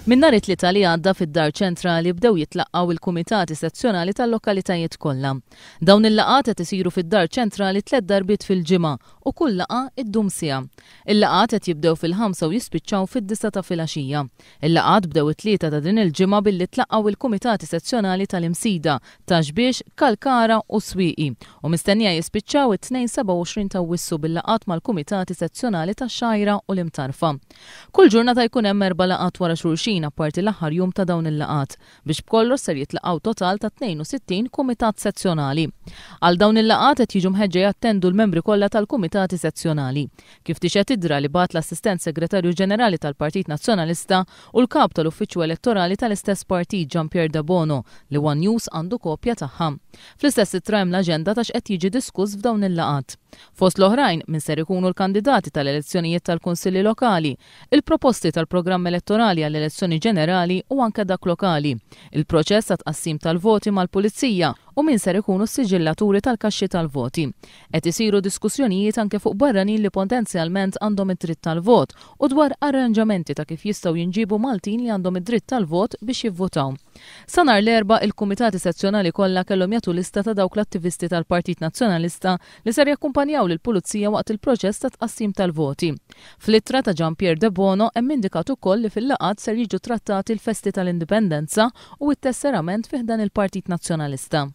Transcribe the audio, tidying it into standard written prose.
Min nhar it-tlieta li għadda fid-Dar Ċentrali bdew jitlaqgħu il-kumitati sezzjonali tal-lokalitajiet kollha. Dawn il-laqgħat qed isiru fid-Dar Ċentrali 3 darbiet fil-ġimgħa u kull laqgħa ddum siegħa. Il-laqgħat qed jibdew fil-5 u jispiċċaw fid-9 ta' filgħaxija. Il-laqgħat bdew it-tlieta ta' din il-ġimgħa billi tlaqgħu il-kumitati sezzjonali tal-Imsida, Taxbiex, Kalkara u Swieqi u mistennija jispiċċaw it-2 ta' Awwissu bil-laqgħat mal-kumitati sezzjonali tax-Xajra u l-Imtarfa. Kull ġurnata jkun hemm 4 laqgħat wara xulxin apparti l-aħħar jum ta' dawn il-laqgħat biex b'kollox ser jitlaqgħu total ta' 62 kumitat sezzjonali. Għal dawn il-laqgħat qed jiġu mħeġġa jattendu l-membri kollha tal-kumitati sezzjonali. Kif tixed tidra li bagħat l-Assistent Segretarju Ġenerali tal-Partit Nazzjonalista u l-Kap tal-Uffiċċju Elettorali tal-istess partit Gianpier De Bono li One News għandu kopja tagħha. Fl-istess ittra hemm l-aġenda ta' x'qed jiġi diskuss f'dawn il-laqgħat. Fost l-oħrajn min ser ikunu l-kandidati tal-elezzjonijiet tal-Kunsilli Lokali, il-proposti tal-programm elettorali għall-elezzjoni ġenerali u anke dak lokali, il-proċess ta' tqassim tal-voti mal-Pulizija u min ser ikunu s-siġillaturi tal-kaxxi tal-voti. Qed isiru diskussjonijiet anke fuq barranin li potenzjalment għandhom id-dritt tal-vot u dwar arranġamenti ta' kif jistgħu jinġibu Maltin li għandhom id-dritt tal-vot biex jivvotaw. Sa nhar l-erba' il-kumitati sezzjonali kollha kellhom jagħtu lista ta' dawk l-attivisti tal-Partit Nazzjonalista li ser jakkumpanjaw lill-Pulizija waqt il-proċess ta' tqassim tal-voti. Fl-ittra ta' Gianpier De Bono hemm indikat ukoll li fil-laqgħat ser jiġu trattati l-festi tal-Indipendenza u t-tesserament fih dan il-Partit Nazzjonalista.